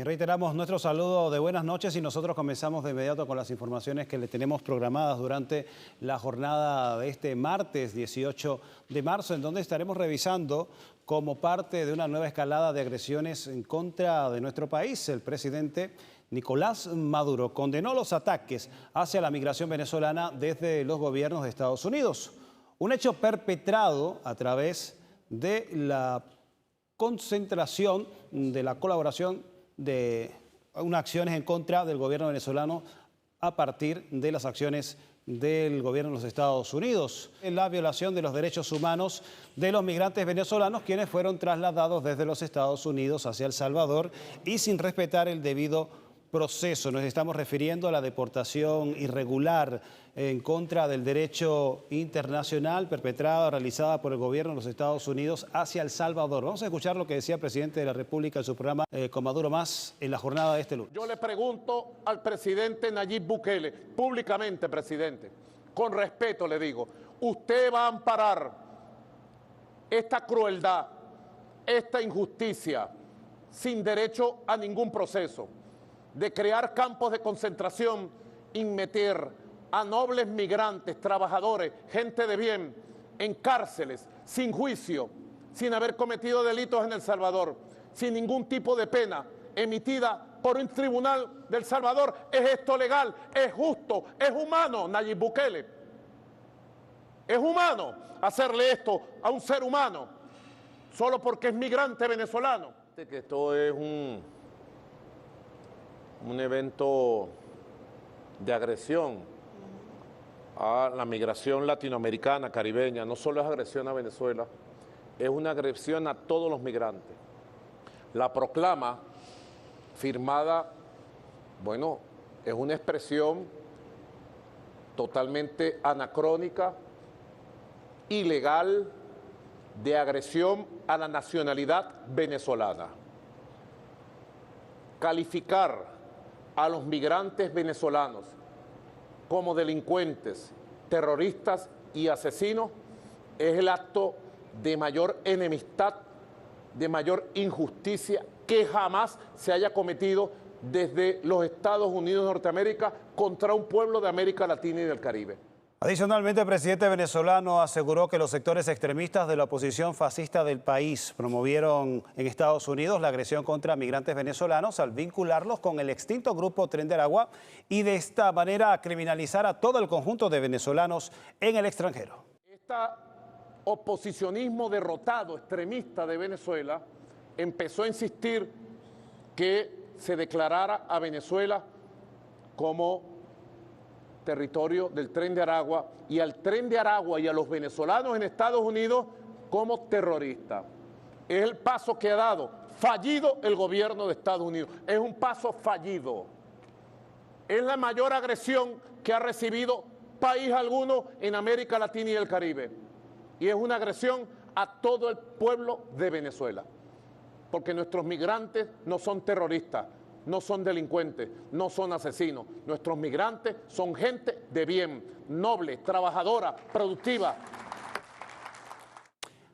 Y reiteramos nuestro saludo de buenas noches y nosotros comenzamos de inmediato con las informaciones que le tenemos programadas durante la jornada de este martes 18 de marzo, en donde estaremos revisando como parte de una nueva escalada de agresiones en contra de nuestro país. El presidente Nicolás Maduro condenó los ataques hacia la migración venezolana desde los gobiernos de Estados Unidos. Un hecho perpetrado a través de la concentración de la colaboración de unas acciones en contra del gobierno venezolano a partir de las acciones del gobierno de los Estados Unidos. La violación de los derechos humanos de los migrantes venezolanos, quienes fueron trasladados desde los Estados Unidos hacia El Salvador y sin respetar el debido proceso. Nos estamos refiriendo a la deportación irregular en contra del derecho internacional perpetrada, realizada por el gobierno de los Estados Unidos hacia El Salvador. Vamos a escuchar lo que decía el presidente de la República en su programa Con Maduro Más en la jornada de este lunes. Yo le pregunto al presidente Nayib Bukele, públicamente, presidente, con respeto le digo, ¿usted va a amparar esta crueldad, esta injusticia, sin derecho a ningún proceso, de crear campos de concentración y meter a nobles migrantes, trabajadores, gente de bien, en cárceles, sin juicio, sin haber cometido delitos en El Salvador, sin ningún tipo de pena emitida por un tribunal del Salvador? ¿Es esto legal? ¿Es justo? ¿Es humano, Nayib Bukele? ¿Es humano hacerle esto a un ser humano solo porque es migrante venezolano? Que esto es un evento de agresión a la migración latinoamericana, caribeña. No solo es agresión a Venezuela, es una agresión a todos los migrantes. La proclama firmada, bueno, es una expresión totalmente anacrónica, ilegal, de agresión a la nacionalidad venezolana. Calificar a los migrantes venezolanos como delincuentes, terroristas y asesinos es el acto de mayor enemistad, de mayor injusticia que jamás se haya cometido desde los Estados Unidos de Norteamérica contra un pueblo de América Latina y del Caribe. Adicionalmente, el presidente venezolano aseguró que los sectores extremistas de la oposición fascista del país promovieron en Estados Unidos la agresión contra migrantes venezolanos al vincularlos con el extinto grupo Tren de Aragua y de esta manera criminalizar a todo el conjunto de venezolanos en el extranjero. Este oposicionismo derrotado, extremista de Venezuela, empezó a insistir que se declarara a Venezuela como territorio del Tren de Aragua y al Tren de Aragua y a los venezolanos en Estados Unidos como terroristas. Es el paso que ha dado, fallido el gobierno de Estados Unidos, es un paso fallido. Es la mayor agresión que ha recibido país alguno en América Latina y el Caribe. Y es una agresión a todo el pueblo de Venezuela, porque nuestros migrantes no son terroristas, no son delincuentes, no son asesinos. Nuestros migrantes son gente de bien, noble, trabajadora, productiva.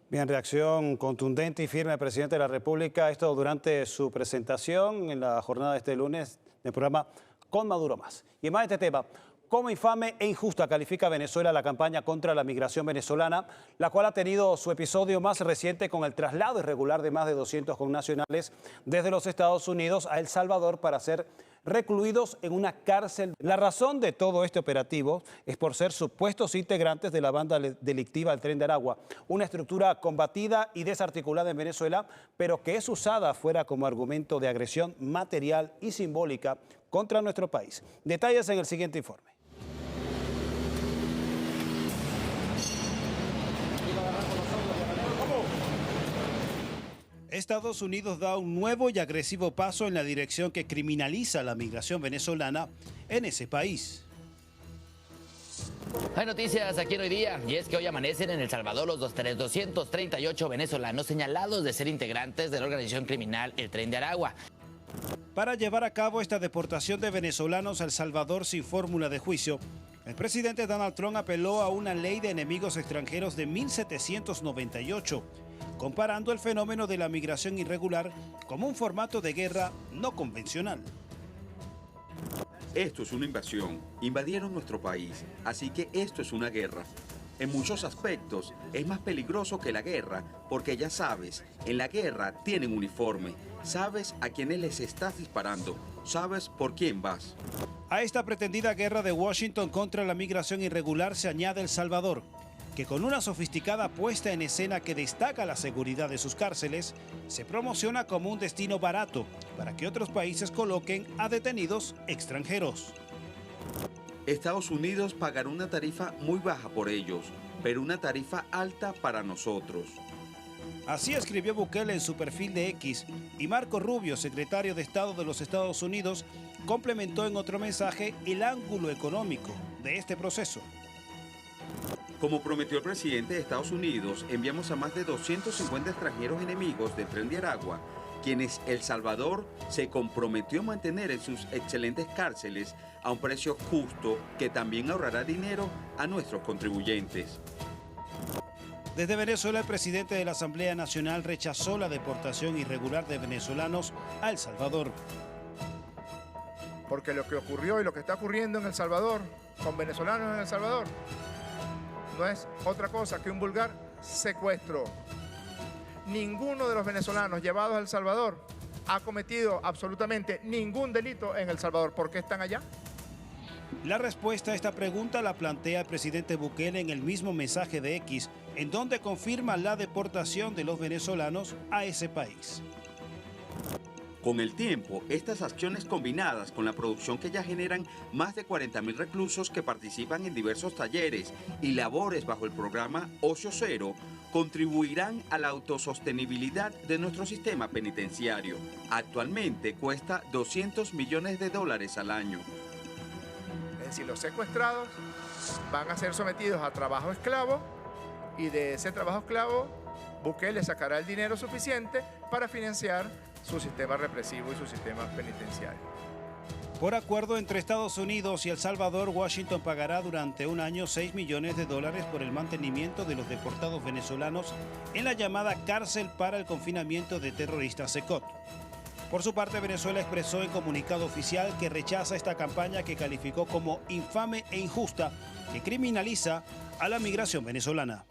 Bien, reacción contundente y firme del presidente de la República. Esto durante su presentación en la jornada de este lunes del programa Con Maduro Más. Y más de este tema, como infame e injusta califica Venezuela la campaña contra la migración venezolana, la cual ha tenido su episodio más reciente con el traslado irregular de más de 200 connacionales desde los Estados Unidos a El Salvador para ser recluidos en una cárcel. La razón de todo este operativo es por ser supuestos integrantes de la banda delictiva El Tren de Aragua, una estructura combatida y desarticulada en Venezuela, pero que es usada afuera como argumento de agresión material y simbólica contra nuestro país. Detalles en el siguiente informe. Estados Unidos da un nuevo y agresivo paso en la dirección que criminaliza la migración venezolana en ese país. Hay noticias aquí en Hoy Día, y es que hoy amanecen en El Salvador los 238 venezolanos señalados de ser integrantes de la organización criminal El Tren de Aragua. Para llevar a cabo esta deportación de venezolanos a El Salvador sin fórmula de juicio, El presidente Donald Trump apeló a una ley de enemigos extranjeros de 1798, comparando el fenómeno de la migración irregular como un formato de guerra no convencional. Esto es una invasión, invadieron nuestro país, así que esto es una guerra. En muchos aspectos es más peligroso que la guerra, porque ya sabes, en la guerra tienen uniforme, sabes a quiénes les estás disparando, sabes por quién vas. A esta pretendida guerra de Washington contra la migración irregular se añade El Salvador, que con una sofisticada puesta en escena que destaca la seguridad de sus cárceles, se promociona como un destino barato para que otros países coloquen a detenidos extranjeros. Estados Unidos pagará una tarifa muy baja por ellos, pero una tarifa alta para nosotros. Así escribió Bukele en su perfil de X, y Marco Rubio, secretario de Estado de los Estados Unidos, complementó en otro mensaje el ángulo económico de este proceso. Como prometió el presidente de Estados Unidos, enviamos a más de 250 extranjeros enemigos del Tren de Aragua, quienes El Salvador se comprometió a mantener en sus excelentes cárceles a un precio justo que también ahorrará dinero a nuestros contribuyentes. Desde Venezuela, el presidente de la Asamblea Nacional rechazó la deportación irregular de venezolanos a El Salvador. Porque lo que ocurrió y lo que está ocurriendo en El Salvador, con venezolanos en El Salvador, no es otra cosa que un vulgar secuestro. Ninguno de los venezolanos llevados a El Salvador ha cometido absolutamente ningún delito en El Salvador. ¿Por qué están allá? La respuesta a esta pregunta la plantea el presidente Bukele en el mismo mensaje de X, en donde confirma la deportación de los venezolanos a ese país. Con el tiempo, estas acciones combinadas con la producción que ya generan más de 40.000 reclusos que participan en diversos talleres y labores bajo el programa Ocio Cero, contribuirán a la autosostenibilidad de nuestro sistema penitenciario. Actualmente cuesta $200 millones al año. Es decir, los secuestrados van a ser sometidos a trabajo esclavo y de ese trabajo esclavo Bukele sacará el dinero suficiente para financiar su sistema represivo y su sistema penitenciario. Por acuerdo entre Estados Unidos y El Salvador, Washington pagará durante un año $6 millones por el mantenimiento de los deportados venezolanos en la llamada cárcel para el confinamiento de terroristas SECOT. Por su parte, Venezuela expresó en comunicado oficial que rechaza esta campaña que calificó como infame e injusta, que criminaliza a la migración venezolana.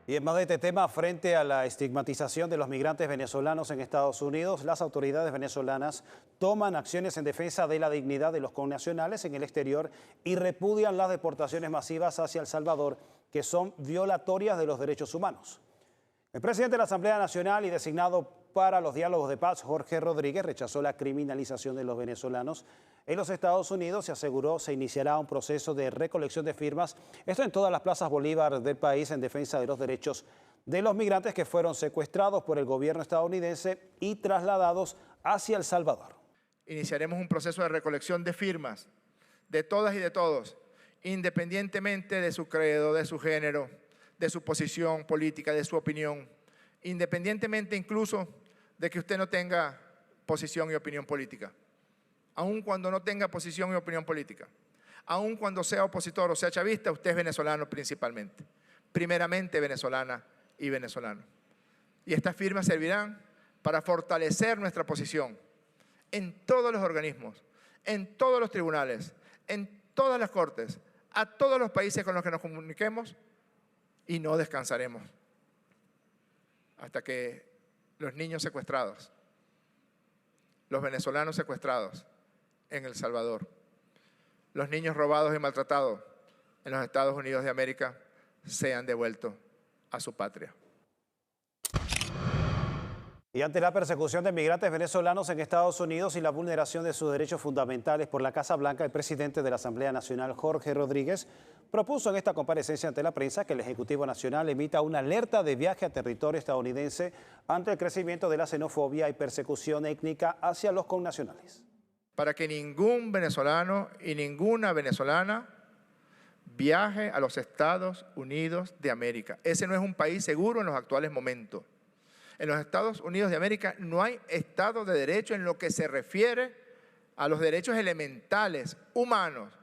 Y en más de este tema, frente a la estigmatización de los migrantes venezolanos en Estados Unidos, las autoridades venezolanas toman acciones en defensa de la dignidad de los connacionales en el exterior y repudian las deportaciones masivas hacia El Salvador, que son violatorias de los derechos humanos. El presidente de la Asamblea Nacional y designado para los diálogos de paz, Jorge Rodríguez, rechazó la criminalización de los venezolanos en los Estados Unidos y aseguró se iniciará un proceso de recolección de firmas, esto en todas las plazas Bolívar del país, en defensa de los derechos de los migrantes que fueron secuestrados por el gobierno estadounidense y trasladados hacia El Salvador. Iniciaremos un proceso de recolección de firmas de todas y de todos, independientemente de su credo, de su género, de su posición política, de su opinión, independientemente incluso de que usted no tenga posición y opinión política. Aun cuando no tenga posición y opinión política, aun cuando sea opositor o sea chavista, usted es venezolano principalmente, primeramente venezolana y venezolano. Y estas firmas servirán para fortalecer nuestra posición en todos los organismos, en todos los tribunales, en todas las cortes, a todos los países con los que nos comuniquemos, y no descansaremos hasta que los niños secuestrados, los venezolanos secuestrados en El Salvador, los niños robados y maltratados en los Estados Unidos de América sean devueltos a su patria. Y ante la persecución de migrantes venezolanos en Estados Unidos y la vulneración de sus derechos fundamentales por la Casa Blanca, el presidente de la Asamblea Nacional, Jorge Rodríguez, propuso en esta comparecencia ante la prensa que el Ejecutivo Nacional emita una alerta de viaje a territorio estadounidense ante el crecimiento de la xenofobia y persecución étnica hacia los connacionales. Para que ningún venezolano y ninguna venezolana viaje a los Estados Unidos de América. Ese no es un país seguro en los actuales momentos. En los Estados Unidos de América no hay Estado de Derecho en lo que se refiere a los derechos elementales humanos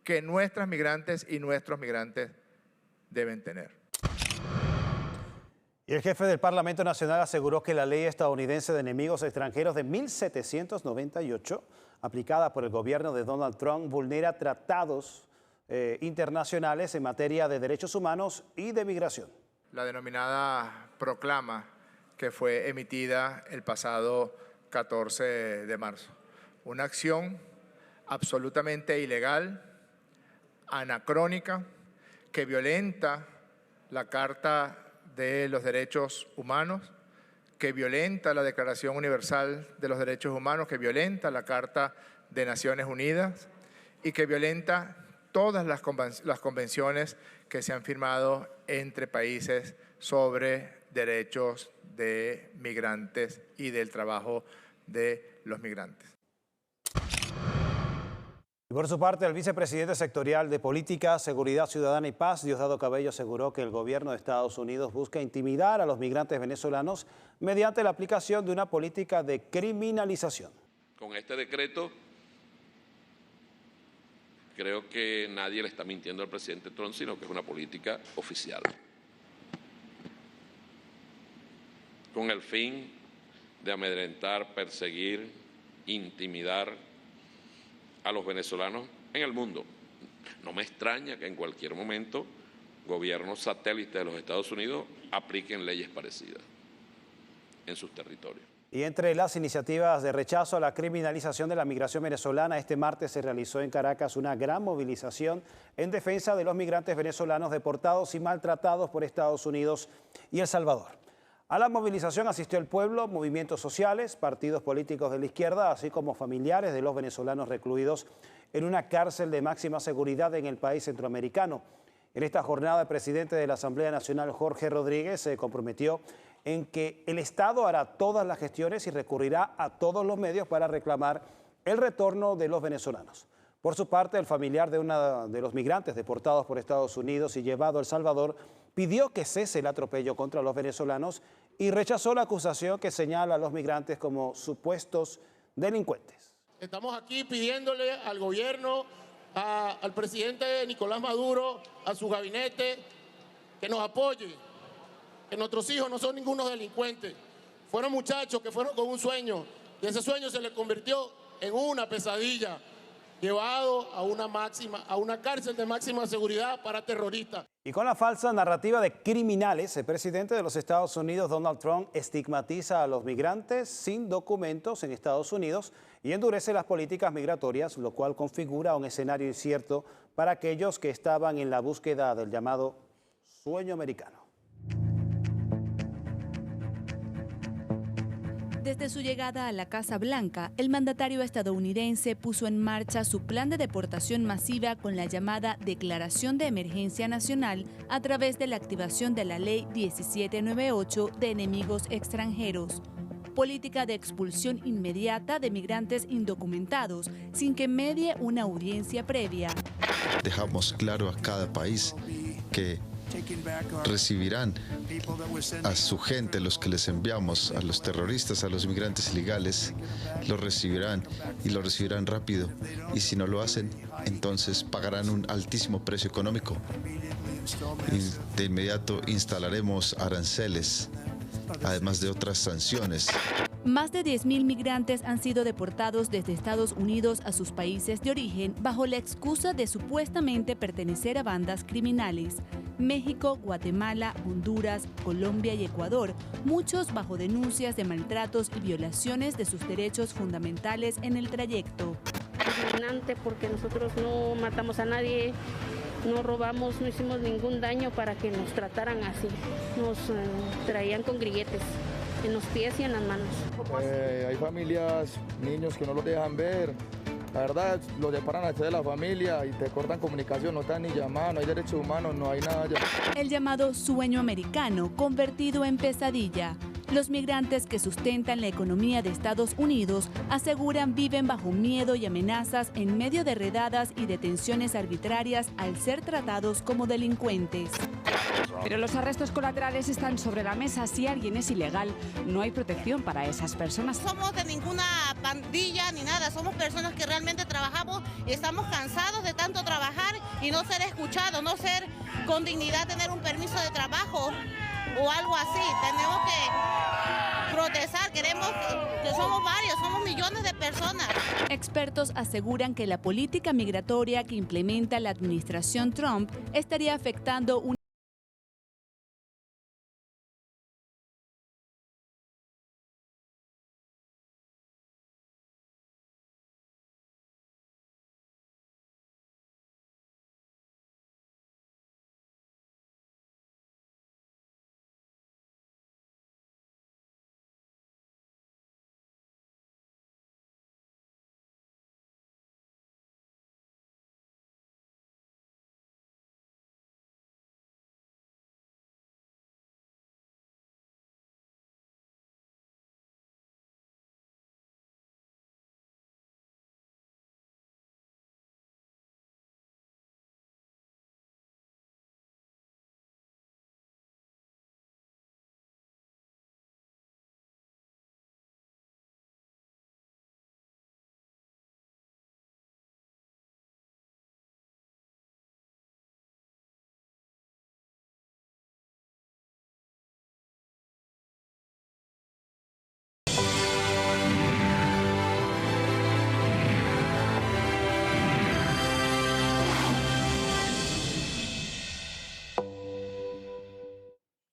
que nuestras migrantes y nuestros migrantes deben tener. Y el jefe del Parlamento Nacional aseguró que la ley estadounidense de enemigos extranjeros de 1798, aplicada por el gobierno de Donald Trump, vulnera tratados internacionales en materia de derechos humanos y de migración. La denominada proclama que fue emitida el pasado 14 de marzo. Una acción absolutamente ilegal, anacrónica, que violenta la Carta de los Derechos Humanos, que violenta la Declaración Universal de los Derechos Humanos, que violenta la Carta de Naciones Unidas y que violenta todas las convenciones que se han firmado entre países sobre derechos de migrantes y del trabajo de los migrantes. Y por su parte, el vicepresidente sectorial de Política, Seguridad Ciudadana y Paz, Diosdado Cabello, aseguró que el gobierno de Estados Unidos busca intimidar a los migrantes venezolanos mediante la aplicación de una política de criminalización. Con este decreto, creo que nadie le está mintiendo al presidente Trump, sino que es una política oficial. Con el fin de amedrentar, perseguir, intimidar a los venezolanos en el mundo. No me extraña que en cualquier momento gobiernos satélites de los Estados Unidos apliquen leyes parecidas en sus territorios. Y entre las iniciativas de rechazo a la criminalización de la migración venezolana, este martes se realizó en Caracas una gran movilización en defensa de los migrantes venezolanos deportados y maltratados por Estados Unidos y El Salvador. A la movilización asistió el pueblo, movimientos sociales, partidos políticos de la izquierda, así como familiares de los venezolanos recluidos en una cárcel de máxima seguridad en el país centroamericano. En esta jornada, el presidente de la Asamblea Nacional, Jorge Rodríguez, se comprometió en que el Estado hará todas las gestiones y recurrirá a todos los medios para reclamar el retorno de los venezolanos. Por su parte, el familiar de uno de los migrantes deportados por Estados Unidos y llevado a El Salvador pidió que cese el atropello contra los venezolanos y rechazó la acusación que señala a los migrantes como supuestos delincuentes. Estamos aquí pidiéndole al gobierno, al presidente Nicolás Maduro, a su gabinete, que nos apoye, que nuestros hijos no son ningunos delincuentes. Fueron muchachos que fueron con un sueño y ese sueño se les convirtió en una pesadilla, llevado a una cárcel de máxima seguridad para terroristas. Y con la falsa narrativa de criminales, el presidente de los Estados Unidos, Donald Trump, estigmatiza a los migrantes sin documentos en Estados Unidos y endurece las políticas migratorias, lo cual configura un escenario incierto para aquellos que estaban en la búsqueda del llamado sueño americano. Desde su llegada a la Casa Blanca, el mandatario estadounidense puso en marcha su plan de deportación masiva con la llamada Declaración de Emergencia Nacional a través de la activación de la Ley 1798 de enemigos extranjeros. Política de expulsión inmediata de migrantes indocumentados sin que medie una audiencia previa. Dejamos claro a cada país que recibirán a su gente, los que les enviamos, a los terroristas, a los inmigrantes ilegales, los recibirán y lo recibirán rápido. Y si no lo hacen, entonces pagarán un altísimo precio económico. Y de inmediato instalaremos aranceles, además de otras sanciones. Más de 10.000 migrantes han sido deportados desde Estados Unidos a sus países de origen bajo la excusa de supuestamente pertenecer a bandas criminales. México, Guatemala, Honduras, Colombia y Ecuador, muchos bajo denuncias de maltratos y violaciones de sus derechos fundamentales en el trayecto. Indignante porque nosotros no matamos a nadie, no robamos, no hicimos ningún daño para que nos trataran así. Nos traían con grilletes en los pies y en las manos. Hay familias, niños que no los dejan ver. La verdad, los separan a de la familia y te cortan comunicación, no te dan ni llamada, no hay derechos humanos, no hay nada. El llamado sueño americano convertido en pesadilla. Los migrantes que sustentan la economía de Estados Unidos aseguran viven bajo miedo y amenazas en medio de redadas y detenciones arbitrarias al ser tratados como delincuentes. Pero los arrestos colaterales están sobre la mesa. Si alguien es ilegal, no hay protección para esas personas. No somos de ninguna pandilla ni nada, somos personas que realmente trabajamos y estamos cansados de tanto trabajar y no ser escuchados, no ser con dignidad, tener un permiso de trabajo o algo así. Tenemos que protestar, queremos que somos varios, somos millones de personas. Expertos aseguran que la política migratoria que implementa la administración Trump estaría afectando un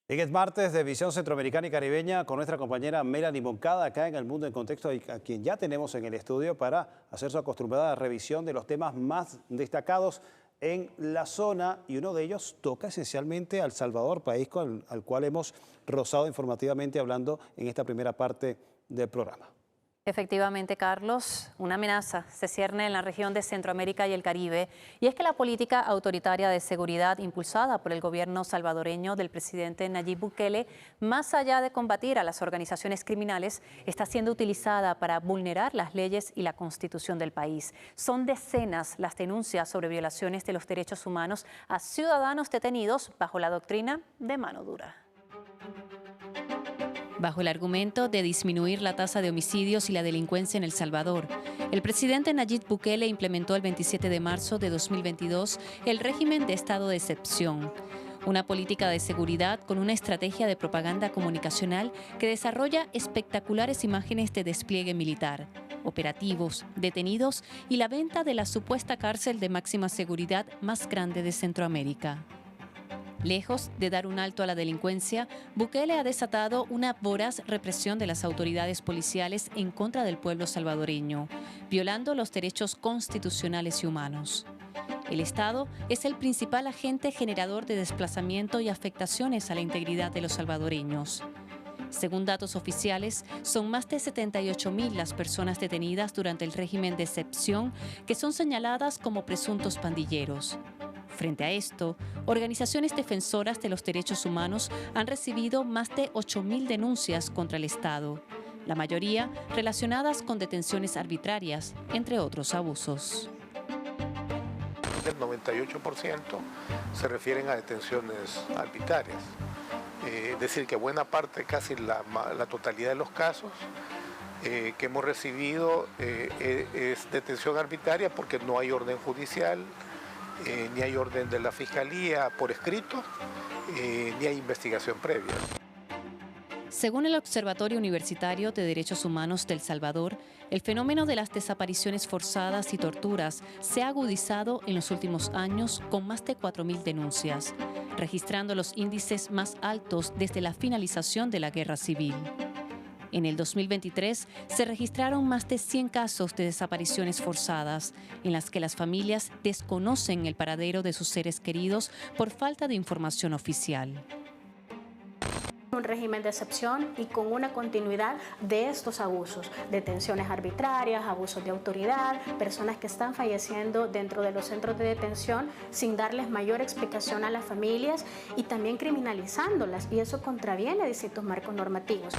Hoy es martes de Visión Centroamericana y Caribeña con nuestra compañera Melanie Moncada acá en El Mundo en Contexto, a quien ya tenemos en el estudio para hacer su acostumbrada revisión de los temas más destacados en la zona, y uno de ellos toca esencialmente a El Salvador, país al cual hemos rozado informativamente hablando en esta primera parte del programa. Efectivamente, Carlos, una amenaza se cierne en la región de Centroamérica y el Caribe, y es que la política autoritaria de seguridad impulsada por el gobierno salvadoreño del presidente Nayib Bukele, más allá de combatir a las organizaciones criminales, está siendo utilizada para vulnerar las leyes y la constitución del país. Son decenas las denuncias sobre violaciones de los derechos humanos a ciudadanos detenidos bajo la doctrina de mano dura. Bajo el argumento de disminuir la tasa de homicidios y la delincuencia en El Salvador, el presidente Nayib Bukele implementó el 27 de marzo de 2022 el régimen de estado de excepción, una política de seguridad con una estrategia de propaganda comunicacional que desarrolla espectaculares imágenes de despliegue militar, operativos, detenidos y la venta de la supuesta cárcel de máxima seguridad más grande de Centroamérica. Lejos de dar un alto a la delincuencia, Bukele ha desatado una voraz represión de las autoridades policiales en contra del pueblo salvadoreño, violando los derechos constitucionales y humanos. El Estado es el principal agente generador de desplazamiento y afectaciones a la integridad de los salvadoreños. Según datos oficiales, son más de 78.000 las personas detenidas durante el régimen de excepción que son señaladas como presuntos pandilleros. Frente a esto, organizaciones defensoras de los derechos humanos han recibido más de 8.000 denuncias contra el Estado, la mayoría relacionadas con detenciones arbitrarias, entre otros abusos. El 98% se refieren a detenciones arbitrarias, es decir, que buena parte, casi la totalidad de los casos que hemos recibido es detención arbitraria porque no hay orden judicial, ni hay orden de la Fiscalía por escrito, ni hay investigación previa. Según el Observatorio Universitario de Derechos Humanos de El Salvador, el fenómeno de las desapariciones forzadas y torturas se ha agudizado en los últimos años con más de 4.000 denuncias, registrando los índices más altos desde la finalización de la Guerra Civil. En el 2023 se registraron más de 100 casos de desapariciones forzadas, en las que las familias desconocen el paradero de sus seres queridos por falta de información oficial. Un régimen de excepción y con una continuidad de estos abusos, detenciones arbitrarias, abusos de autoridad, personas que están falleciendo dentro de los centros de detención sin darles mayor explicación a las familias y también criminalizándolas, y eso contraviene distintos marcos normativos.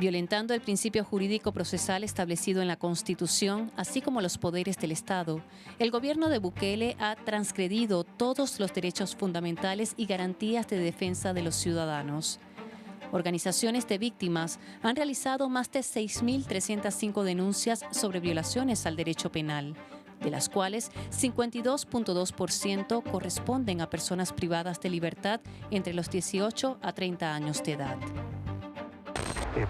violentando el principio jurídico procesal establecido en la Constitución, así como los poderes del Estado. El gobierno de Bukele ha transgredido todos los derechos fundamentales y garantías de defensa de los ciudadanos. Organizaciones de víctimas han realizado más de 6.305 denuncias sobre violaciones al derecho penal, de las cuales 52.2% corresponden a personas privadas de libertad entre los 18 a 30 años de edad.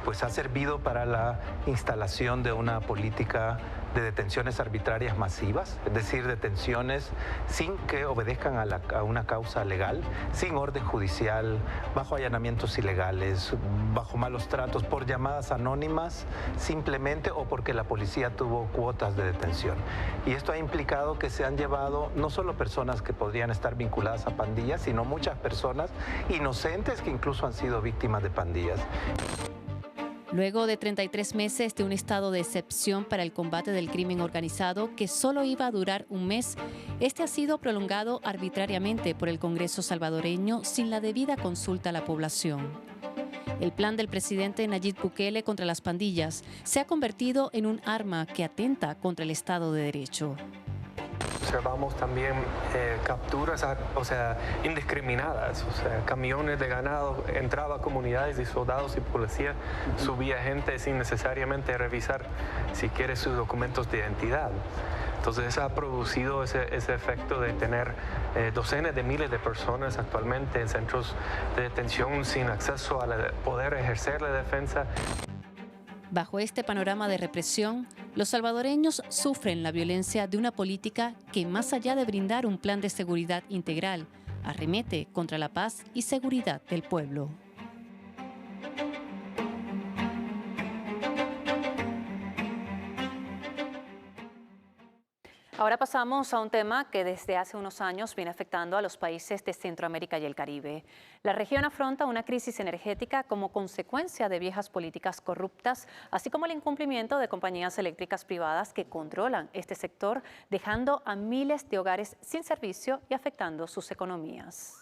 Pues ha servido para la instalación de una política de detenciones arbitrarias masivas, es decir, detenciones sin que obedezcan a una causa legal, sin orden judicial, bajo allanamientos ilegales, bajo malos tratos, por llamadas anónimas simplemente o porque la policía tuvo cuotas de detención. Y esto ha implicado que se han llevado no solo personas que podrían estar vinculadas a pandillas, sino muchas personas inocentes que incluso han sido víctimas de pandillas. Luego de 33 meses de un estado de excepción para el combate del crimen organizado que solo iba a durar un mes, este ha sido prolongado arbitrariamente por el Congreso salvadoreño sin la debida consulta a la población. El plan del presidente Nayib Bukele contra las pandillas se ha convertido en un arma que atenta contra el Estado de Derecho. Observamos también capturas, indiscriminadas, camiones de ganado entraban a comunidades y soldados y policía subía gente sin necesariamente revisar siquiera sus documentos de identidad. Entonces eso ha producido ese efecto de tener docenas de miles de personas actualmente en centros de detención sin acceso a poder ejercer la defensa. Bajo este panorama de represión, los salvadoreños sufren la violencia de una política que, más allá de brindar un plan de seguridad integral, arremete contra la paz y seguridad del pueblo. Ahora pasamos a un tema que desde hace unos años viene afectando a los países de Centroamérica y el Caribe. La región afronta una crisis energética como consecuencia de viejas políticas corruptas, así como el incumplimiento de compañías eléctricas privadas que controlan este sector, dejando a miles de hogares sin servicio y afectando sus economías.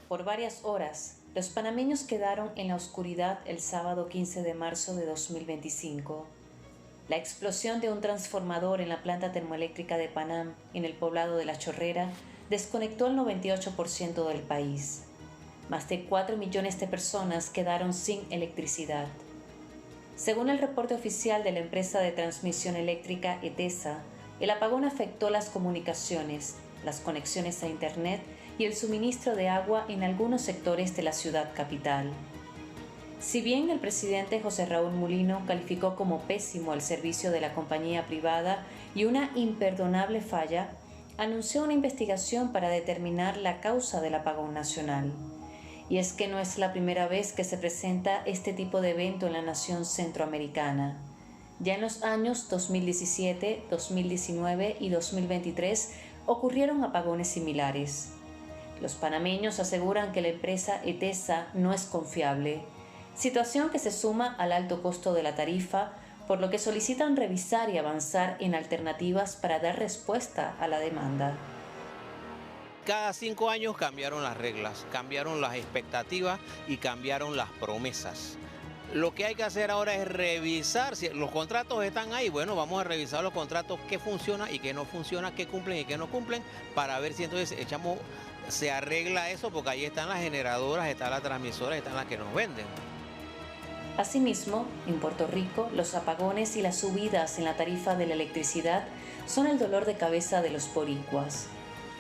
Por varias horas, los panameños quedaron en la oscuridad el sábado 15 de marzo de 2025. La explosión de un transformador en la planta termoeléctrica de Panam, en el poblado de La Chorrera, desconectó el 98% del país. Más de 4 millones de personas quedaron sin electricidad. Según el reporte oficial de la empresa de transmisión eléctrica ETESA, el apagón afectó las comunicaciones, las conexiones a Internet y el suministro de agua en algunos sectores de la ciudad capital. Si bien el presidente José Raúl Mulino calificó como pésimo el servicio de la compañía privada y una imperdonable falla, anunció una investigación para determinar la causa del apagón nacional. Y es que no es la primera vez que se presenta este tipo de evento en la nación centroamericana. Ya en los años 2017, 2019 y 2023 ocurrieron apagones similares. Los panameños aseguran que la empresa ETESA no es confiable, situación que se suma al alto costo de la tarifa, por lo que solicitan revisar y avanzar en alternativas para dar respuesta a la demanda. Cada 5 años cambiaron las reglas, cambiaron las expectativas y cambiaron las promesas. Lo que hay que hacer ahora es revisar, si los contratos están ahí, bueno, vamos a revisar los contratos, qué funciona y qué no funciona, qué cumplen y qué no cumplen, para ver si entonces se arregla eso, porque ahí están las generadoras, están las transmisoras, están las que nos venden. Asimismo, en Puerto Rico, los apagones y las subidas en la tarifa de la electricidad son el dolor de cabeza de los boricuas.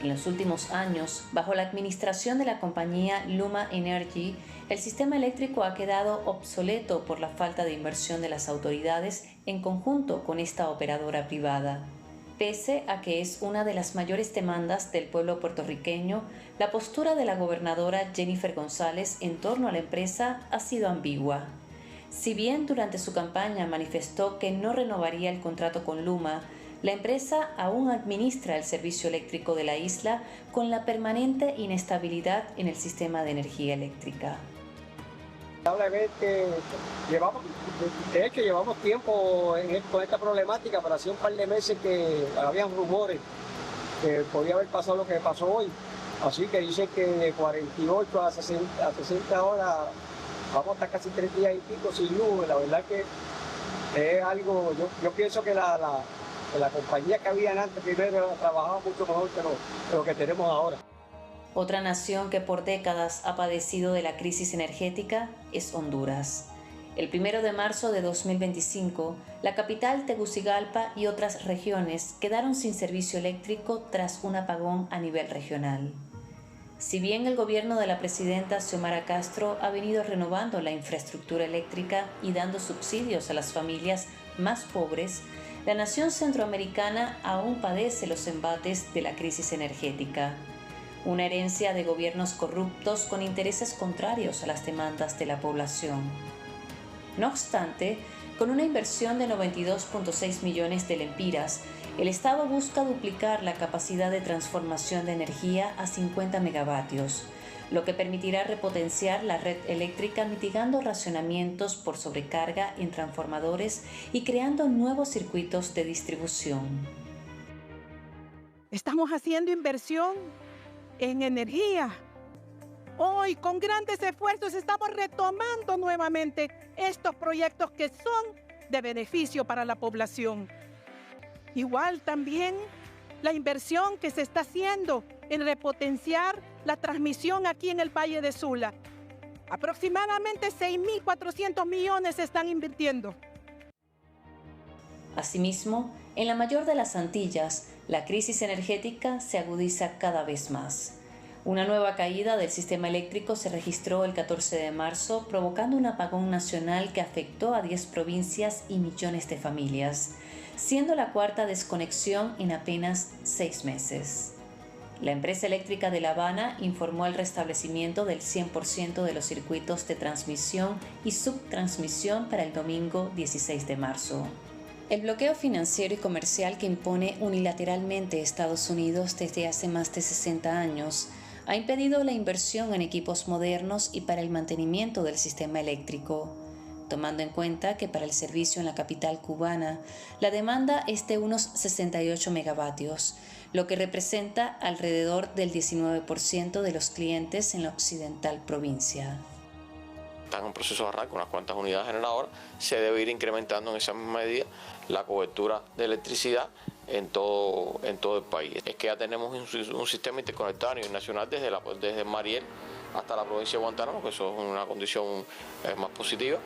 En los últimos años, bajo la administración de la compañía Luma Energy, el sistema eléctrico ha quedado obsoleto por la falta de inversión de las autoridades en conjunto con esta operadora privada. Pese a que es una de las mayores demandas del pueblo puertorriqueño, la postura de la gobernadora Jennifer González en torno a la empresa ha sido ambigua. Si bien durante su campaña manifestó que no renovaría el contrato con Luma, la empresa aún administra el servicio eléctrico de la isla con la permanente inestabilidad en el sistema de energía eléctrica. Lamentablemente llevamos tiempo con esta problemática, pero hace un par de meses que habían rumores que podía haber pasado lo que pasó hoy. Así que dicen que de 48 a 60 horas vamos a estar casi 3 días y pico sin luz. La verdad que es algo, yo pienso que la compañía que habían antes primero trabajaba mucho mejor que lo que tenemos ahora. Otra nación que por décadas ha padecido de la crisis energética es Honduras. El 1 de marzo de 2025, la capital Tegucigalpa y otras regiones quedaron sin servicio eléctrico tras un apagón a nivel regional. Si bien el gobierno de la presidenta Xiomara Castro ha venido renovando la infraestructura eléctrica y dando subsidios a las familias más pobres, la nación centroamericana aún padece los embates de la crisis energética, una herencia de gobiernos corruptos con intereses contrarios a las demandas de la población. No obstante, con una inversión de 92.6 millones de lempiras, el Estado busca duplicar la capacidad de transformación de energía a 50 megavatios, lo que permitirá repotenciar la red eléctrica mitigando racionamientos por sobrecarga en transformadores y creando nuevos circuitos de distribución. Estamos haciendo inversión en energía. Hoy, con grandes esfuerzos, estamos retomando nuevamente estos proyectos que son de beneficio para la población. Igual también la inversión que se está haciendo en repotenciar la transmisión aquí en el Valle de Sula. Aproximadamente 6.400 millones se están invirtiendo. Asimismo, en la mayor de las Antillas, la crisis energética se agudiza cada vez más. Una nueva caída del sistema eléctrico se registró el 14 de marzo, provocando un apagón nacional que afectó a 10 provincias y millones de familias, siendo la cuarta desconexión en apenas 6 meses. La empresa eléctrica de La Habana informó el restablecimiento del 100% de los circuitos de transmisión y subtransmisión para el domingo 16 de marzo. El bloqueo financiero y comercial que impone unilateralmente Estados Unidos desde hace más de 60 años ha impedido la inversión en equipos modernos y para el mantenimiento del sistema eléctrico, tomando en cuenta que para el servicio en la capital cubana la demanda es de unos 68 megavatios, lo que representa alrededor del 19% de los clientes en la occidental provincia. Está en un proceso de arranque, unas cuantas unidades generadoras, se debe ir incrementando en esa misma medida la cobertura de electricidad en todo el país. Es que ya tenemos un sistema interconectado a nivel nacional desde Mariel hasta la provincia de Guantánamo, que eso es una condición más positiva.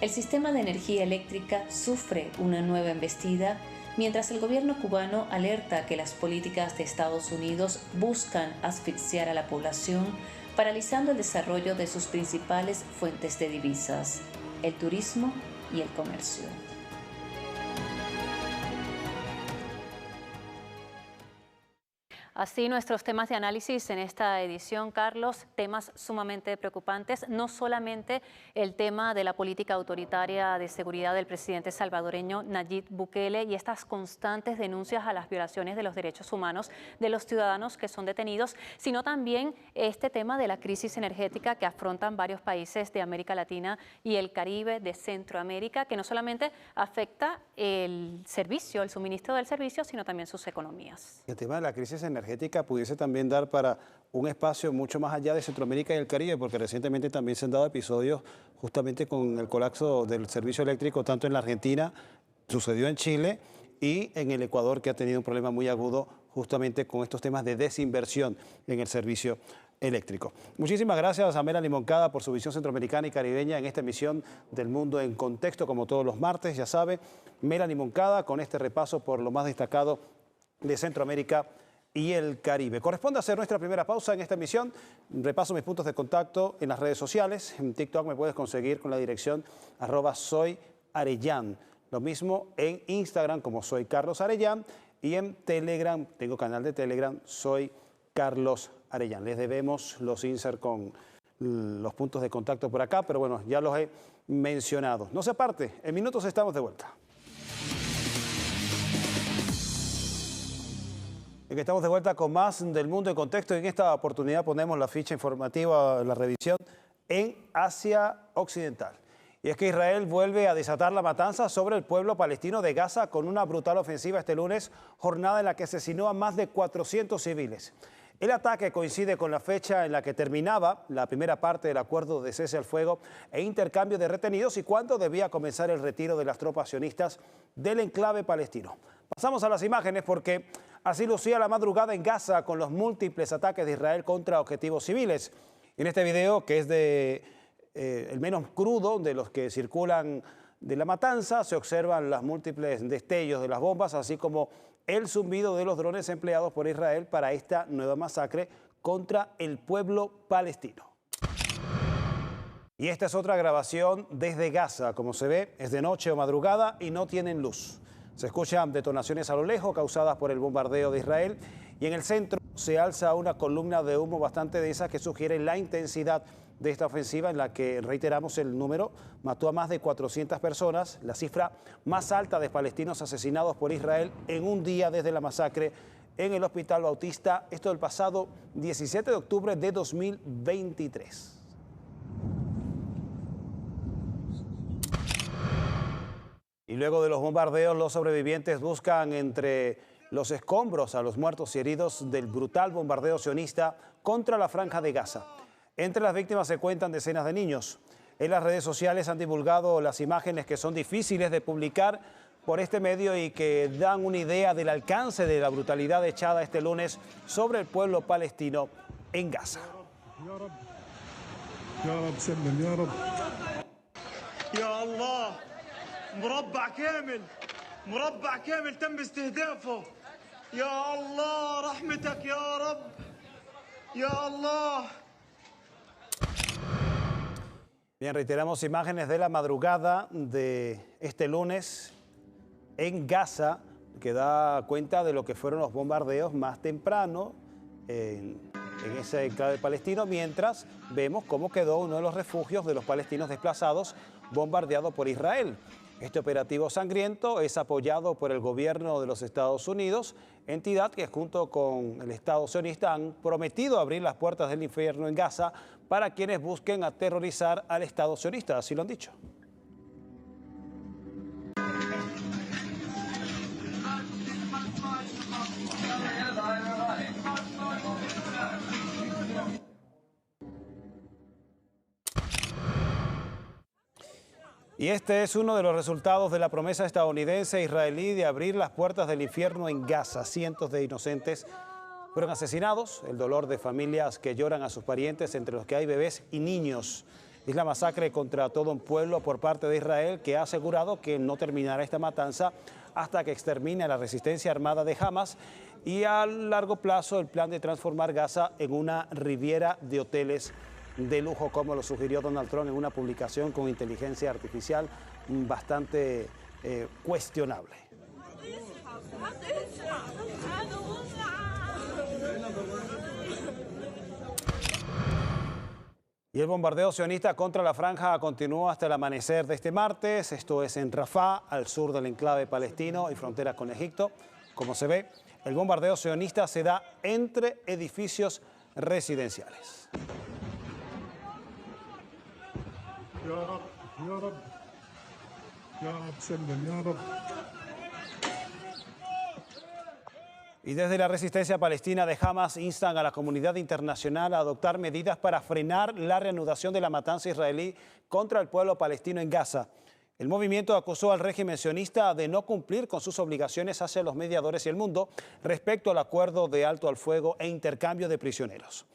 El sistema de energía eléctrica sufre una nueva embestida, mientras el gobierno cubano alerta que las políticas de Estados Unidos buscan asfixiar a la población, paralizando el desarrollo de sus principales fuentes de divisas, el turismo y el comercio. Así nuestros temas de análisis en esta edición, Carlos, temas sumamente preocupantes, no solamente el tema de la política autoritaria de seguridad del presidente salvadoreño Nayib Bukele y estas constantes denuncias a las violaciones de los derechos humanos de los ciudadanos que son detenidos, sino también este tema de la crisis energética que afrontan varios países de América Latina y el Caribe, de Centroamérica, que no solamente afecta el servicio, el suministro del servicio, sino también sus economías. El tema de la crisis energética pudiese también dar para un espacio mucho más allá de Centroamérica y el Caribe, porque recientemente también se han dado episodios justamente con el colapso del servicio eléctrico, tanto en la Argentina, sucedió en Chile, y en el Ecuador, que ha tenido un problema muy agudo justamente con estos temas de desinversión en el servicio eléctrico. Muchísimas gracias a Melanie Moncada por su visión centroamericana y caribeña en esta emisión del Mundo en Contexto, como todos los martes, ya sabe, Melanie Moncada con este repaso por lo más destacado de Centroamérica y el Caribe. Corresponde hacer nuestra primera pausa en esta emisión. Repaso mis puntos de contacto en las redes sociales. En TikTok me puedes conseguir con la dirección @soyarellán. Lo mismo en Instagram como Soy Carlos Arellán, y en Telegram, tengo canal de Telegram, Soy Carlos Arellán. Les debemos los insert con los puntos de contacto por acá, pero bueno, ya los he mencionado. No se aparte, en minutos estamos de vuelta. Estamos de vuelta con más del Mundo en Contexto, y en esta oportunidad ponemos la ficha informativa, la revisión en Asia Occidental. Y es que Israel vuelve a desatar la matanza sobre el pueblo palestino de Gaza con una brutal ofensiva este lunes, jornada en la que asesinó a más de 400 civiles. El ataque coincide con la fecha en la que terminaba la primera parte del acuerdo de cese al fuego e intercambio de retenidos y cuando debía comenzar el retiro de las tropas sionistas del enclave palestino. Pasamos a las imágenes porque así lucía la madrugada en Gaza con los múltiples ataques de Israel contra objetivos civiles. En este video, que es el menos crudo de los que circulan de la matanza, se observan los múltiples destellos de las bombas, así como el zumbido de los drones empleados por Israel para esta nueva masacre contra el pueblo palestino. Y esta es otra grabación desde Gaza. Como se ve, es de noche o madrugada y no tienen luz. Se escuchan detonaciones a lo lejos causadas por el bombardeo de Israel y en el centro se alza una columna de humo bastante densa que sugiere la intensidad de esta ofensiva en la que, reiteramos el número, mató a más de 400 personas, la cifra más alta de palestinos asesinados por Israel en un día desde la masacre en el Hospital Bautista, esto el pasado 17 de octubre de 2023. Y luego de los bombardeos, los sobrevivientes buscan entre los escombros a los muertos y heridos del brutal bombardeo sionista contra la Franja de Gaza. Entre las víctimas se cuentan decenas de niños. En las redes sociales han divulgado las imágenes que son difíciles de publicar por este medio y que dan una idea del alcance de la brutalidad echada este lunes sobre el pueblo palestino en Gaza. مربع كامل تم استهدافه يا الله رحمتك يا رب يا الله. Bien, reiteramos imágenes de la madrugada de este lunes en Gaza, que da cuenta de lo que fueron los bombardeos más temprano en ese enclave palestino, mientras vemos cómo quedó uno de los refugios de los palestinos desplazados bombardeado por Israel. Este operativo sangriento es apoyado por el gobierno de los Estados Unidos, entidad que junto con el Estado sionista han prometido abrir las puertas del infierno en Gaza para quienes busquen aterrorizar al Estado sionista, así lo han dicho. Y este es uno de los resultados de la promesa estadounidense e israelí de abrir las puertas del infierno en Gaza. Cientos de inocentes fueron asesinados, el dolor de familias que lloran a sus parientes, entre los que hay bebés y niños. Es la masacre contra todo un pueblo por parte de Israel, que ha asegurado que no terminará esta matanza hasta que extermine a la resistencia armada de Hamas y a largo plazo el plan de transformar Gaza en una riviera de hoteles de lujo, como lo sugirió Donald Trump en una publicación con inteligencia artificial bastante cuestionable. Y el bombardeo sionista contra la franja continuó hasta el amanecer de este martes. Esto es en Rafah, al sur del enclave palestino y frontera con Egipto. Como se ve, el bombardeo sionista se da entre edificios residenciales. Y desde la resistencia palestina de Hamas instan a la comunidad internacional a adoptar medidas para frenar la reanudación de la matanza israelí contra el pueblo palestino en Gaza. El movimiento acusó al régimen sionista de no cumplir con sus obligaciones hacia los mediadores y el mundo respecto al acuerdo de alto al fuego e intercambio de prisioneros.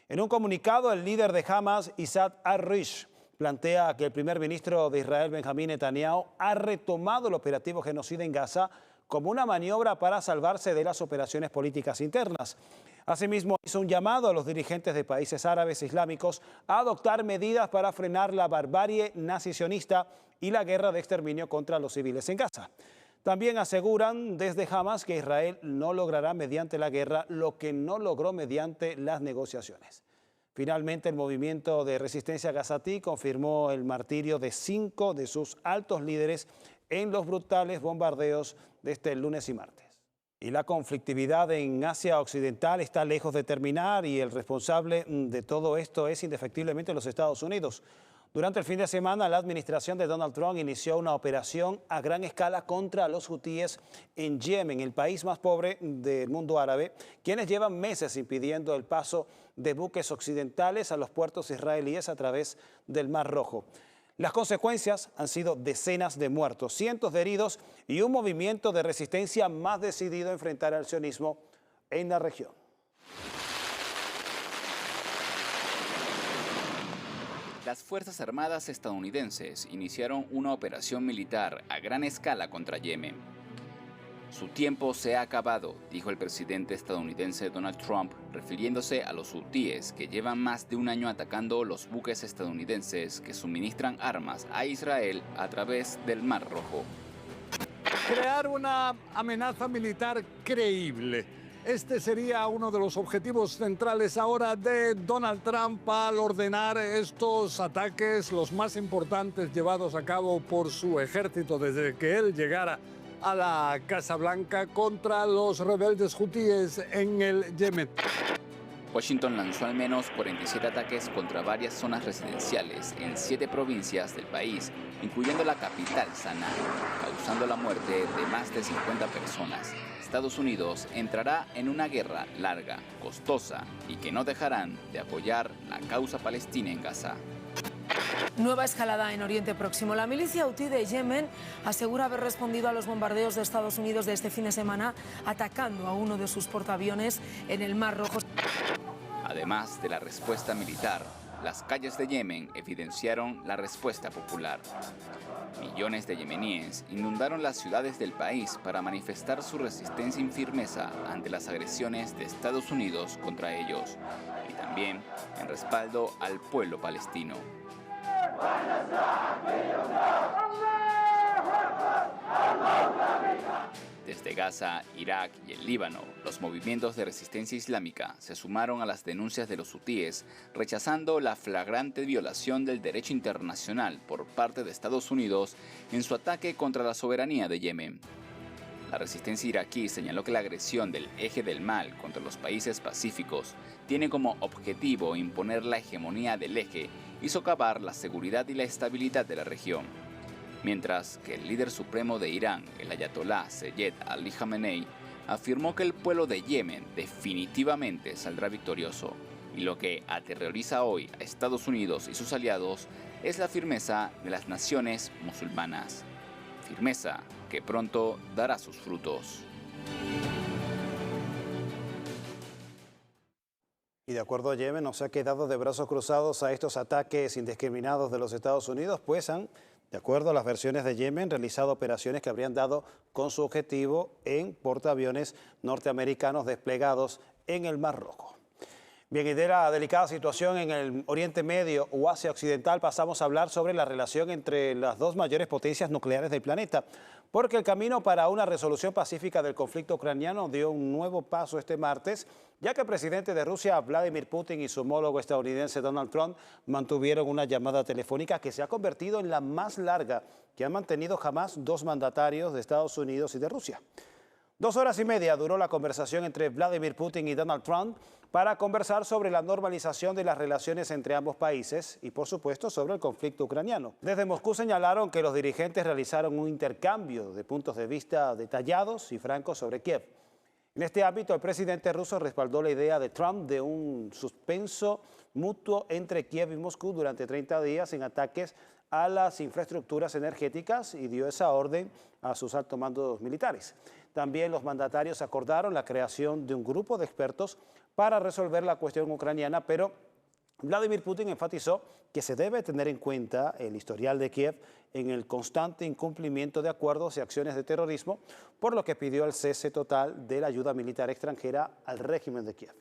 En un comunicado, el líder de Hamas, Issad Al-Rish, plantea que el primer ministro de Israel, Benjamín Netanyahu, ha retomado el operativo genocida en Gaza como una maniobra para salvarse de las operaciones políticas internas. Asimismo, hizo un llamado a los dirigentes de países árabes e islámicos a adoptar medidas para frenar la barbarie nazi-sionista y la guerra de exterminio contra los civiles en Gaza. También aseguran desde Hamas que Israel no logrará mediante la guerra lo que no logró mediante las negociaciones. Finalmente, el movimiento de resistencia gazatí confirmó el martirio de 5 de sus altos líderes en los brutales bombardeos de este lunes y martes. Y la conflictividad en Asia Occidental está lejos de terminar y el responsable de todo esto es indefectiblemente los Estados Unidos. Durante el fin de semana, la administración de Donald Trump inició una operación a gran escala contra los hutíes en Yemen, el país más pobre del mundo árabe, quienes llevan meses impidiendo el paso de buques occidentales a los puertos israelíes a través del Mar Rojo. Las consecuencias han sido decenas de muertos, cientos de heridos y un movimiento de resistencia más decidido a enfrentar al sionismo en la región. Las Fuerzas Armadas estadounidenses iniciaron una operación militar a gran escala contra Yemen. Su tiempo se ha acabado, dijo el presidente estadounidense Donald Trump, refiriéndose a los hutíes que llevan más de un año atacando los buques estadounidenses que suministran armas a Israel a través del Mar Rojo. Crear una amenaza militar creíble. Este sería uno de los objetivos centrales ahora de Donald Trump al ordenar estos ataques, los más importantes llevados a cabo por su ejército desde que él llegara a la Casa Blanca contra los rebeldes hutíes en el Yemen. Washington lanzó al menos 47 ataques contra varias zonas residenciales en 7 provincias del país, incluyendo la capital, Sanaa, causando la muerte de más de 50 personas. Estados Unidos entrará en una guerra larga, costosa y que no dejarán de apoyar la causa palestina en Gaza. Nueva escalada en Oriente Próximo. La milicia hutí de Yemen asegura haber respondido a los bombardeos de Estados Unidos de este fin de semana, atacando a uno de sus portaaviones en el Mar Rojo. Además de la respuesta militar, las calles de Yemen evidenciaron la respuesta popular. Millones de yemeníes inundaron las ciudades del país para manifestar su resistencia y firmeza ante las agresiones de Estados Unidos contra ellos y también en respaldo al pueblo palestino. Desde Gaza, Irak y el Líbano, los movimientos de resistencia islámica se sumaron a las denuncias de los hutíes, rechazando la flagrante violación del derecho internacional por parte de Estados Unidos en su ataque contra la soberanía de Yemen. La resistencia iraquí señaló que la agresión del Eje del Mal contra los países pacíficos tiene como objetivo imponer la hegemonía del eje y socavar la seguridad y la estabilidad de la región. Mientras que el líder supremo de Irán, el ayatolá Seyed Ali Khamenei, afirmó que el pueblo de Yemen definitivamente saldrá victorioso y lo que aterroriza hoy a Estados Unidos y sus aliados es la firmeza de las naciones musulmanas. Firmeza que pronto dará sus frutos. Y de acuerdo a Yemen, no se ha quedado de brazos cruzados a estos ataques indiscriminados de los Estados Unidos, pues han, de acuerdo a las versiones de Yemen, realizado operaciones que habrían dado con su objetivo en portaaviones norteamericanos desplegados en el Mar Rojo. Bien, y de la delicada situación en el Oriente Medio o Asia Occidental pasamos a hablar sobre la relación entre las dos mayores potencias nucleares del planeta, porque el camino para una resolución pacífica del conflicto ucraniano dio un nuevo paso este martes, ya que el presidente de Rusia, Vladimir Putin, y su homólogo estadounidense Donald Trump mantuvieron una llamada telefónica que se ha convertido en la más larga que han mantenido jamás dos mandatarios de Estados Unidos y de Rusia. 2 horas y media duró la conversación entre Vladimir Putin y Donald Trump para conversar sobre la normalización de las relaciones entre ambos países y, por supuesto, sobre el conflicto ucraniano. Desde Moscú señalaron que los dirigentes realizaron un intercambio de puntos de vista detallados y francos sobre Kiev. En este ámbito, el presidente ruso respaldó la idea de Trump de un suspenso mutuo entre Kiev y Moscú durante 30 días en ataques a las infraestructuras energéticas y dio esa orden a sus altos mandos militares. También los mandatarios acordaron la creación de un grupo de expertos para resolver la cuestión ucraniana, pero Vladimir Putin enfatizó que se debe tener en cuenta el historial de Kiev en el constante incumplimiento de acuerdos y acciones de terrorismo, por lo que pidió el cese total de la ayuda militar extranjera al régimen de Kiev.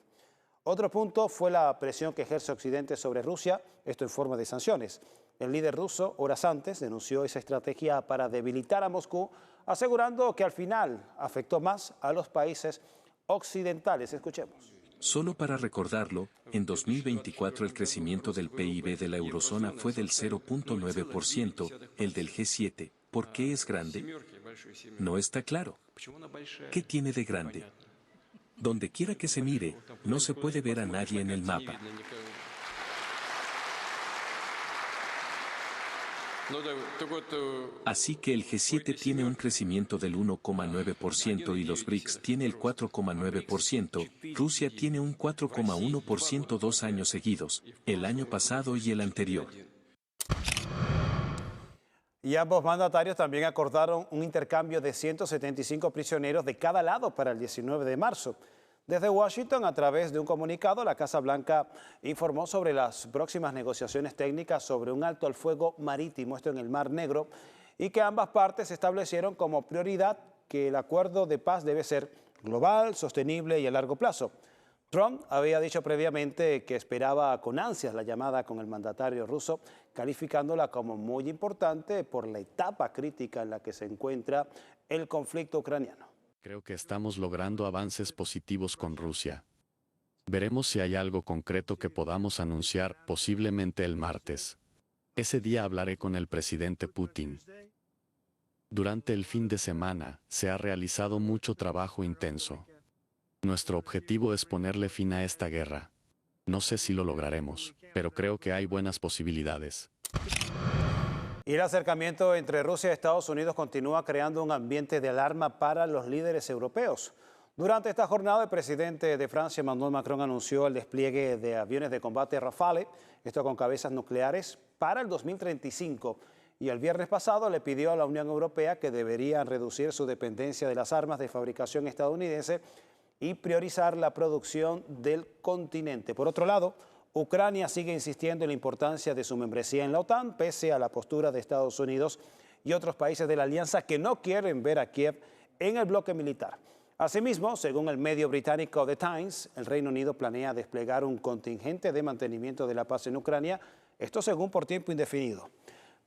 Otro punto fue la presión que ejerce Occidente sobre Rusia, esto en forma de sanciones. El líder ruso, horas antes, denunció esa estrategia para debilitar a Moscú, asegurando que al final afectó más a los países occidentales. Escuchemos. Solo para recordarlo, en 2024 el crecimiento del PIB de la eurozona fue del 0.9%, el del G7. ¿Por qué es grande? No está claro. ¿Qué tiene de grande? Donde quiera que se mire, no se puede ver a nadie en el mapa. Así que el G7 tiene un crecimiento del 1,9% y los BRICS tiene el 4,9%, Rusia tiene un 4,1% 2 años seguidos, el año pasado y el anterior. Y ambos mandatarios también acordaron un intercambio de 175 prisioneros de cada lado para el 19 de marzo. Desde Washington, a través de un comunicado, la Casa Blanca informó sobre las próximas negociaciones técnicas sobre un alto al fuego marítimo, esto en el Mar Negro, y que ambas partes establecieron como prioridad que el acuerdo de paz debe ser global, sostenible y a largo plazo. Trump había dicho previamente que esperaba con ansias la llamada con el mandatario ruso, calificándola como muy importante por la etapa crítica en la que se encuentra el conflicto ucraniano. Creo que estamos logrando avances positivos con Rusia. Veremos si hay algo concreto que podamos anunciar, posiblemente el martes. Ese día hablaré con el presidente Putin. Durante el fin de semana, se ha realizado mucho trabajo intenso. Nuestro objetivo es ponerle fin a esta guerra. No sé si lo lograremos, pero creo que hay buenas posibilidades. Y el acercamiento entre Rusia y Estados Unidos continúa creando un ambiente de alarma para los líderes europeos. Durante esta jornada, el presidente de Francia, Emmanuel Macron, anunció el despliegue de aviones de combate Rafale, esto con cabezas nucleares, para el 2035. Y el viernes pasado le pidió a la Unión Europea que deberían reducir su dependencia de las armas de fabricación estadounidense y priorizar la producción del continente. Por otro lado, Ucrania sigue insistiendo en la importancia de su membresía en la OTAN, pese a la postura de Estados Unidos y otros países de la alianza que no quieren ver a Kiev en el bloque militar. Asimismo, según el medio británico The Times, el Reino Unido planea desplegar un contingente de mantenimiento de la paz en Ucrania, esto según por tiempo indefinido.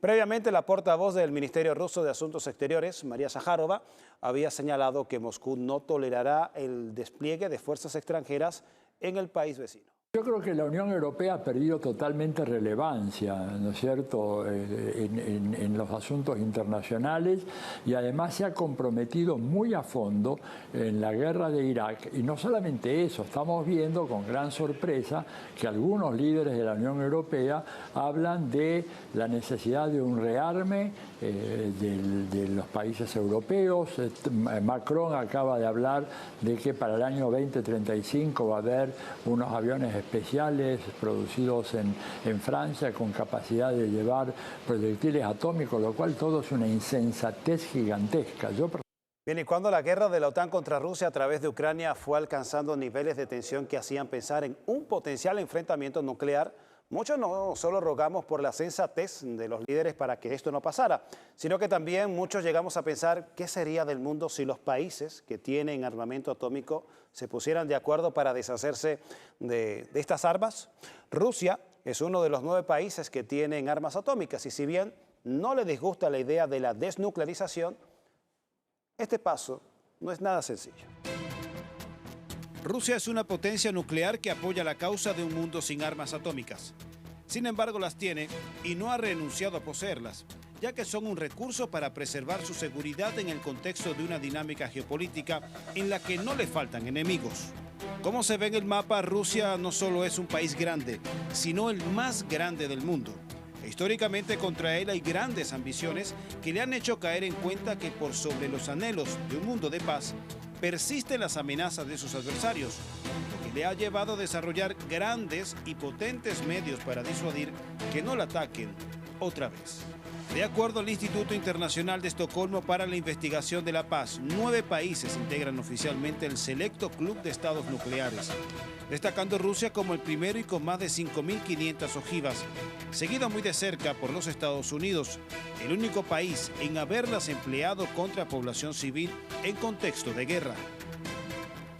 Previamente, la portavoz del Ministerio Ruso de Asuntos Exteriores, María Zaharova, había señalado que Moscú no tolerará el despliegue de fuerzas extranjeras en el país vecino. Yo creo que la Unión Europea ha perdido totalmente relevancia, ¿no es cierto?, en los asuntos internacionales y además se ha comprometido muy a fondo en la guerra de Irak. Y no solamente eso, estamos viendo con gran sorpresa que algunos líderes de la Unión Europea hablan de la necesidad de un rearme de los países europeos. Macron acaba de hablar de que para el año 2035 va a haber unos aviones especiales producidos en Francia con capacidad de llevar proyectiles atómicos, lo cual todo es una insensatez gigantesca. Bien, y cuando la guerra de la OTAN contra Rusia a través de Ucrania fue alcanzando niveles de tensión que hacían pensar en un potencial enfrentamiento nuclear, muchos no solo rogamos por la sensatez de los líderes para que esto no pasara, sino que también muchos llegamos a pensar qué sería del mundo si los países que tienen armamento atómico se pusieran de acuerdo para deshacerse de estas armas. Rusia es uno de los 9 países que tienen armas atómicas y si bien no le disgusta la idea de la desnuclearización, este paso no es nada sencillo. Rusia es una potencia nuclear que apoya la causa de un mundo sin armas atómicas. Sin embargo, las tiene y no ha renunciado a poseerlas, ya que son un recurso para preservar su seguridad en el contexto de una dinámica geopolítica en la que no le faltan enemigos. Como se ve en el mapa, Rusia no solo es un país grande, sino el más grande del mundo. Históricamente contra él hay grandes ambiciones que le han hecho caer en cuenta que por sobre los anhelos de un mundo de paz, persisten las amenazas de sus adversarios, lo que le ha llevado a desarrollar grandes y potentes medios para disuadir que no la ataquen otra vez. De acuerdo al Instituto Internacional de Estocolmo para la Investigación de la Paz, 9 países integran oficialmente el selecto club de estados nucleares, destacando Rusia como el primero y con más de 5.500 ojivas, seguido muy de cerca por los Estados Unidos, el único país en haberlas empleado contra población civil en contexto de guerra.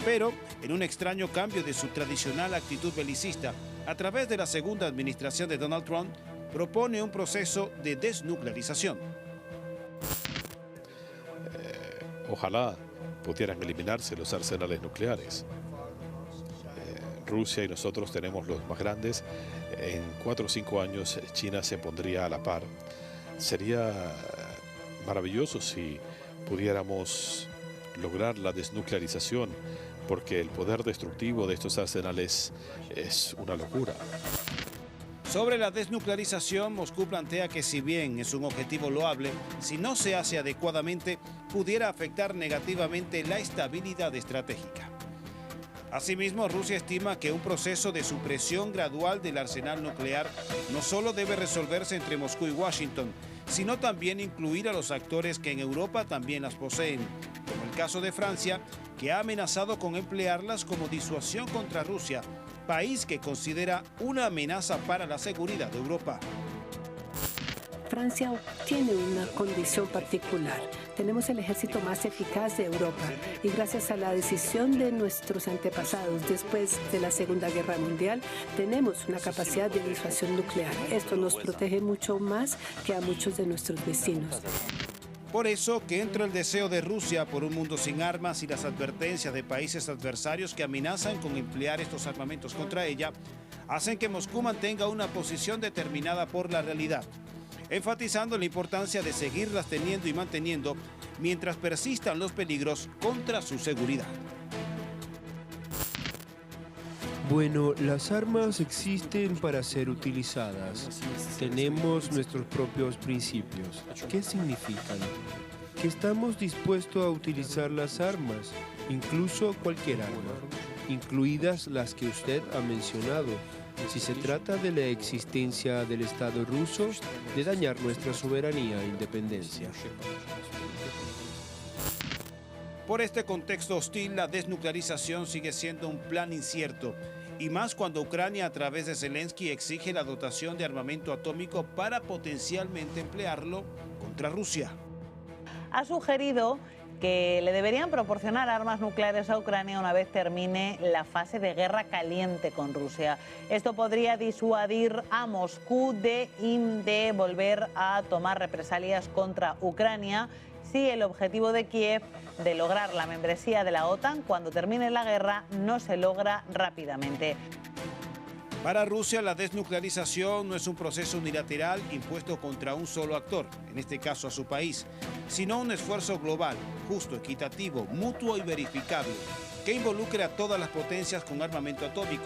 Pero, en un extraño cambio de su tradicional actitud belicista, a través de la segunda administración de Donald Trump, propone un proceso de desnuclearización. Ojalá pudieran eliminarse los arsenales nucleares. Rusia y nosotros tenemos los más grandes. En 4 o 5 años China se pondría a la par. Sería maravilloso si pudiéramos lograr la desnuclearización, porque el poder destructivo de estos arsenales es una locura. Sobre la desnuclearización, Moscú plantea que si bien es un objetivo loable, si no se hace adecuadamente, pudiera afectar negativamente la estabilidad estratégica. Asimismo, Rusia estima que un proceso de supresión gradual del arsenal nuclear no solo debe resolverse entre Moscú y Washington, sino también incluir a los actores que en Europa también las poseen, como el caso de Francia, que ha amenazado con emplearlas como disuasión contra Rusia, país que considera una amenaza para la seguridad de Europa. Francia tiene una condición particular. Tenemos el ejército más eficaz de Europa y gracias a la decisión de nuestros antepasados después de la Segunda Guerra Mundial, tenemos una capacidad de disuasión nuclear. Esto nos protege mucho más que a muchos de nuestros vecinos. Por eso que entre el deseo de Rusia por un mundo sin armas y las advertencias de países adversarios que amenazan con emplear estos armamentos contra ella, hacen que Moscú mantenga una posición determinada por la realidad, enfatizando la importancia de seguirlas teniendo y manteniendo mientras persistan los peligros contra su seguridad. Bueno, las armas existen para ser utilizadas. Tenemos nuestros propios principios. ¿Qué significan? Que estamos dispuestos a utilizar las armas, incluso cualquier arma, incluidas las que usted ha mencionado, si se trata de la existencia del Estado ruso, de dañar nuestra soberanía e independencia. Por este contexto hostil, la desnuclearización sigue siendo un plan incierto, y más cuando Ucrania, a través de Zelensky, exige la dotación de armamento atómico para potencialmente emplearlo contra Rusia. Ha sugerido que le deberían proporcionar armas nucleares a Ucrania una vez termine la fase de guerra caliente con Rusia. Esto podría disuadir a Moscú de volver a tomar represalias contra Ucrania si el objetivo de Kiev de lograr la membresía de la OTAN cuando termine la guerra no se logra rápidamente. Para Rusia, la desnuclearización no es un proceso unilateral impuesto contra un solo actor, en este caso a su país, sino un esfuerzo global, justo, equitativo, mutuo y verificable, que involucre a todas las potencias con armamento atómico,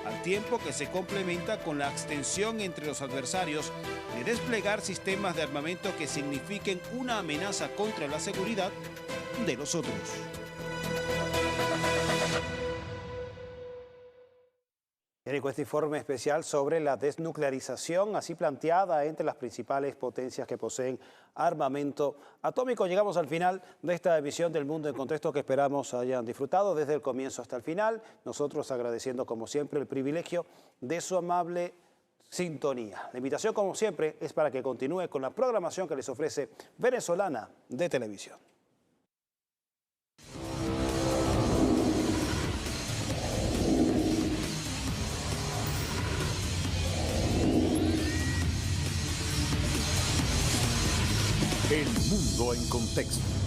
al tiempo que se complementa con la extensión entre los adversarios de desplegar sistemas de armamento que signifiquen una amenaza contra la seguridad de los otros. Este informe especial sobre la desnuclearización, así planteada entre las principales potencias que poseen armamento atómico. Llegamos al final de esta emisión del Mundo en Contexto que esperamos hayan disfrutado desde el comienzo hasta el final. Nosotros agradeciendo como siempre el privilegio de su amable sintonía. La invitación como siempre es para que continúe con la programación que les ofrece Venezolana de Televisión. El Mundo en Contexto.